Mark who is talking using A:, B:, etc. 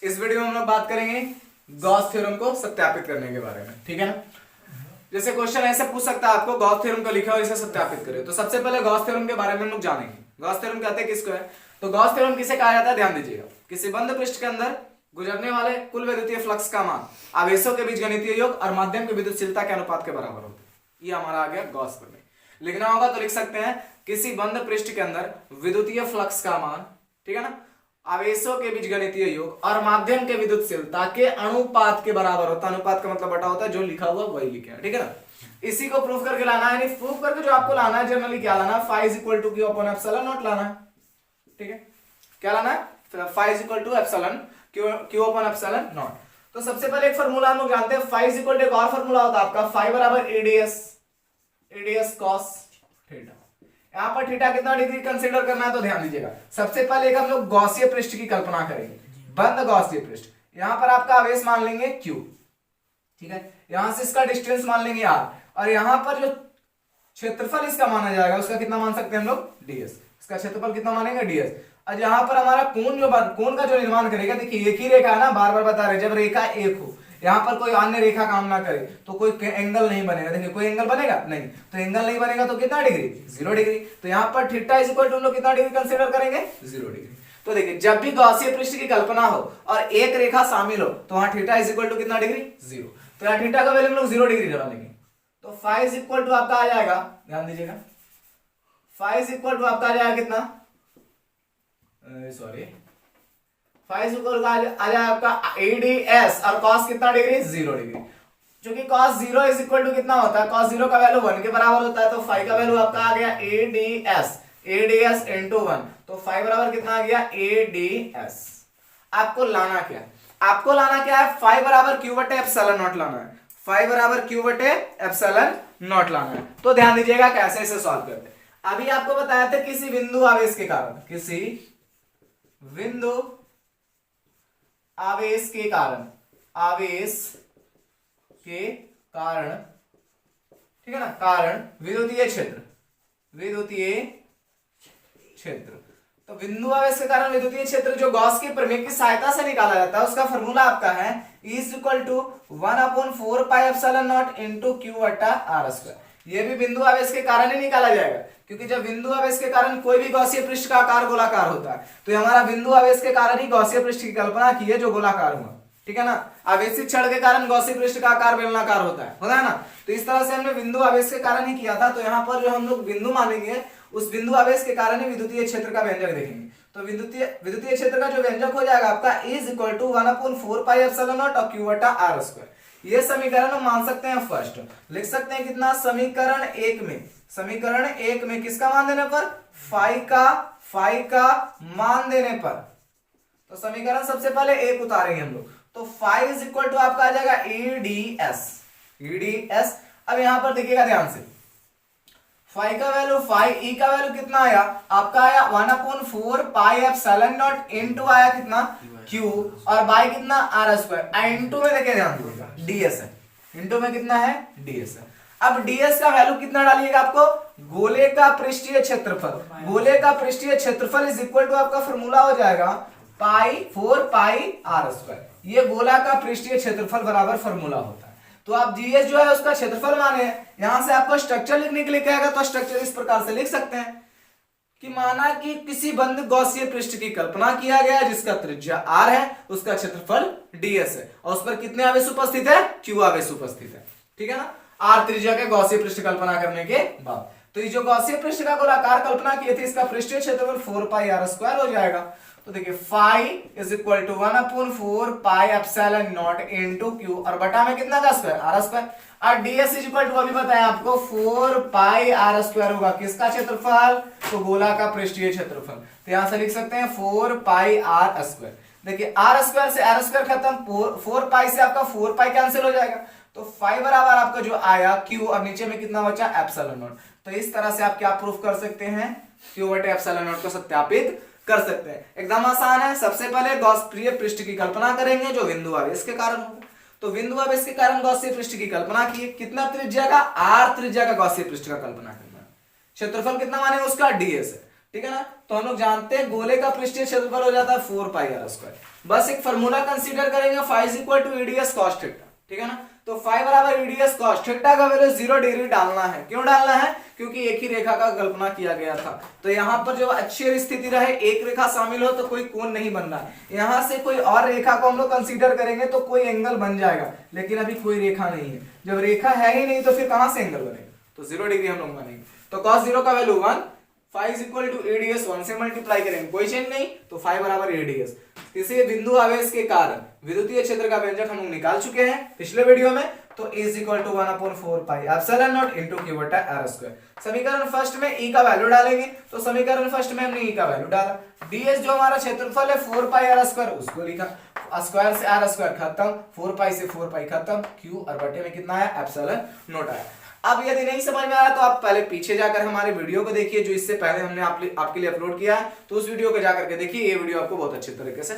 A: इस वीडियो में हम लोग बात करेंगे गॉस थ्योरम को सत्यापित करने के बारे में, ठीक है ना। जैसे क्वेश्चन ऐसे पूछ सकता है आपको, गॉस थ्योरम को लिखा और इसे सत्यापित करें। तो सबसे पहले गॉस थ्योरम के बारे में हम लोग जानेंगे। गॉस थ्योरम कहते हैं किसको है? तो गॉस थ्योरम किसे कहा जाता है, ध्यान दीजिएगा। किसी बंद पृष्ठ के अंदर गुजरने वाले कुल विद्युतीय फ्लक्स का मान आवेशों के बीच गणितीय योग और माध्यम की विद्युतशीलता के अनुपात के बराबर होता है। ये हमारा आ गया गॉस प्रमेय। लिखना होगा तो लिख सकते हैं किसी बंद पृष्ठ के अंदर विद्युतीय फ्लक्स का मान, ठीक है ना, आवेशों के बीच गणितीय योग और माध्यम के विद्युतशीलता के अनुपात के बराबर होता है। अनुपात का मतलब बटा होता है, जो लिखा हुआ वही लिखे है, ठीक है ना। इसी को प्रूफ करके लाना है, यानी प्रूफ करके जो आपको लाना है जनरली क्या लाना है, phi is equal to q upon epsilon naught लाना है, ठीक है। क्या लाना है? Phi is equal to epsilon q upon epsilon naught. तो सबसे पहले एक फार्मूला हम लोग जानते हैं, फाई इज इक्वल टू एक और फार्मूला होता है आपका, फाई बराबर एडीएस कॉस थीटा। यहां पर थीटा कितना डिग्री कंसीडर करना है तो ध्यान दीजिएगा। सबसे पहले एक हम लोग गॉसीय पृष्ठ की कल्पना करेंगे, बंद गॉसीय पृष्ठ। यहां पर आपका आवेश मान लेंगे q, ठीक है। यहां से इसका डिस्टेंस मान लेंगे r, और यहां पर जो क्षेत्रफल इसका माना जाएगा उसका कितना मान सकते हैं हम लोग, ds। इसका क्षेत्रफल कितना मानेंगे, ds। और यहां पर हमारा कोण का जो निर्माण करेगा, देखिए एक ही रेखा है ना, बार बार बता रहे, जब रेखा एक हो, यहां पर कोई अन्य रेखा काम ना करे तो कोई एंगल नहीं बनेगा। देखिए कोई एंगल बनेगा नहीं, तो एंगल नहीं बनेगा तो कितना डिग्री, 0 डिग्री। तो यहां पर थीटा इज इक्वल टू हम लोग कितना डिग्री कंसीडर करेंगे, 0 डिग्री। तो देखिए जब भी गॉसीय पृष्ठ की कल्पना हो और एक रेखा शामिल हो तो वहां थीटा इज इक्वल टू कितना डिग्री, 0। तो यहां थीटा का वैल्यू हम लोग 0 डिग्री लगा लेंगे। तो फाई इज इक्वल टू आपका आ जाएगा, ध्यान दीजिएगा, फाई इज इक्वल टू आपका आ जाएगा कितना, sorry, phi is equal to आ जाएगा आपका एडीएस, और कॉस कितना डिग्री, 0 डिग्री। क्योंकि cos 0 इज इक्वल टू कितना होता है, cos 0 का वैल्यू 1 के बराबर होता है, तो फाई का वैल्यू आपका आ गया एडीएस इनटू 1। तो फाई बराबर कितना आ गया, एडीएस। आपको लाना क्या, आपको लाना क्या है, फाई बराबर क्यू बटे एप्सिलॉन नॉट लाना है। फाई बराबर क्यू बटे एप्सिलॉन नॉट लाना है। तो ध्यान दीजिएगा कैसे इसे सॉल्व करते हैं। अभी आपको बताया था किसी बिंदु आवेश के कारण, किसी बिंदु आवेश के कारण, आवेश के कारण, ठीक है ना, कारण विद्युतीय क्षेत्र, विद्युतीय क्षेत्र। तो बिंदु आवेश के कारण विद्युतीय क्षेत्र जो गॉस के प्रमेय की सहायता से निकाला जाता है, उसका फॉर्मूला आपका है E is equal to 1/4 pi epsilon naught into q बटा r स्क्वायर। ये भी बिंदु आवेश के कारण ही निकाला जाएगा, क्योंकि जब बिंदु आवेश के कारण कोई भी गॉसीय पृष्ठ का आकार गोलाकार होता है, तो हमारा बिंदु आवेश के कारण ही गॉसीय पृष्ठ की कल्पना की है जो गोलाकार हुआ, ठीक है ना। आवेशित क्षण के कारण गॉसीय पृष्ठ का आकार बेलनाकार होता है ना। तो इस तरह से हमने बिंदु आवेश के कारण ही किया था। तो यहाँ पर जो हम लोग बिंदु मानेंगे, उस बिंदु आवेश के कारण ही विद्युतीय क्षेत्र का व्यंजक देखेंगे। तो विद्युतीय क्षेत्र का जो व्यंजक हो जाएगा आपका is equal to 1/4 pi epsilon naught और q बटा r स्क्वायर। ये समीकरण हम मान सकते हैं फर्स्ट, लिख सकते हैं कितना, समीकरण एक में किसका मान देने पर, फाई का मान देने पर। तो समीकरण सबसे पहले एक उतारेंगे हम लोग, तो फाई इज इक्वल टू आपका आ जाएगा ईडीएस। अब यहां पर देखिएगा ध्यान से, फाई का वैल्यू, फाई ई का वैल्यू कितना आया आपका, आया 1/4 पाई एप्सिलॉन नॉट इनटू आया कितना q, और बाई कितना r स्क्वायर। इनटू में देखिए ध्यान दीजिएगा ds है, इनटू में कितना है, ds है। अब ds का वैल्यू कितना डालिएगा आपको, गोले का पृष्ठीय क्षेत्रफल, गोले का पृष्ठीय क्षेत्रफल इज इक्वल टू आपका फॉर्मूला हो जाएगा 4 पाई r स्क्वायर। ये गोला का पृष्ठीय क्षेत्रफल बराबर फॉर्मूला होता है। तो आप जीएस जो है उसका क्षेत्रफल माने, यहां से आपको स्ट्रक्चर लिखने के लिए कहेगा, तो स्ट्रक्चर इस प्रकार से लिख सकते हैं कि माना कि किसी बंद गॉसीय पृष्ठ की कल्पना किया गया जिसका त्रिज्या r है, उसका क्षेत्रफल ds है, और उस पर कितने आवेश उपस्थित है, q आवेश उपस्थित है, ठीक है ना। r त्रिज्या के गॉसीय पृष्ठ कल्पना करने के बाद, तो ये जो गॉसीय पृष्ठ का गोलाकार कल्पना की थी, इसका पृष्ठीय क्षेत्रफल 4 पाई r स्क्वायर हो जाएगा। तो देखिए phi is equal to 1/4 pi epsilon naught into q, और बटा में कितना का स्क्वायर, r स्क्वायर। और ds इज इक्वल टू अभी बताया आपको 4 पाई r स्क्वायर होगा, किसका क्षेत्रफल, तो गोला का पृष्ठीय क्षेत्रफल। तो यहां से लिख सकते हैं 4 पाई r स्क्वायर। देखिए r स्क्वायर से r स्क्वायर खत्म, 4 पाई से आपका 4 पाई कैंसिल हो जाएगा, तो फाई बराबर आपका जो आया q, और नीचे में कितना बचा, एप्सिलॉन नॉट। तो इस तरह से आप क्या प्रूफ कर सकते हैं, q बटे एप्सिलॉन नॉट को सत्यापित कर सकते हैं। एकदम आसान है। सबसे पहले गॉसीय पृष्ठ की कल्पना करेंगे जो बिंदु आवेश के कारण होगा। तो बिंदु आवेश के कारण गॉसीय पृष्ठ की कल्पना की, कितना त्रिज्या का, r त्रिज्या का गॉसीय पृष्ठ का कल्पना करना है। क्षेत्रफल कितना माने उसका, ds है, ठीक है ना। तो हम लोग जानते हैं गोले का पृष्ठीय क्षेत्रफल हो जाता है 4 पाई r स्क्वायर। बस एक फॉर्मूला कंसीडर करेंगे, phi is equal to EDS cos theta, ठीक है ना। तो फाई बराबर ईडीएस कॉस थीटा का वैल्यू 0 डिग्री डालना है। क्यों डालना है? क्योंकि एक ही रेखा का कल्पना किया गया था। तो यहाँ पर जो अच्छी स्थिति रहे, एक रेखा शामिल हो तो कोई कोण नहीं बन रहा है। यहाँ से कोई और रेखा को हम लोग कंसीडर करेंगे तो कोई एंगल बन जाएगा, लेकिन अभी कोई रेखा नहीं है। जब रेखा है ही नहीं तो फिर कहां से एंगल बनेगा? तो 0 डिग्री हम लोग मानेंगे। तो cos 0 का value 1, phi is equal to ADS 1 से मल्टीप्लाई करेंगे, कोई चेंज नहीं, तो फाई बराबर एडीएस। किसी बिंदु आवेश के कारण विद्युतीय क्षेत्र का व्यंजक हम लोग निकाल चुके हैं पिछले वीडियो में। तो E is equal to 1/4 pi epsilon naught into q बटा r स्क्वायर। समीकरण फर्स्ट में E का वैल्यू डालेंगे, तो समीकरण फर्स्ट में हमने E का वैल्यू डाला। ds जो हमारा क्षेत्रफल है 4 पाई r स्क्वायर, उसको लिखा, स्क्वायर से r स्क्वायर खत्म, 4 पाई से 4 पाई खत्म, q और बटे में कितना आया? एप्सिलॉन नॉट आया। अब यदि नहीं समझ में आया तो आप पहले पीछे जाकर हमारे वीडियो को देखिए, जो इससे पहले हमने आपके लिए अपलोड किया है, तो उस वीडियो को जाकर के देखिए। ये वीडियो आपको बहुत अच्छे तरीके से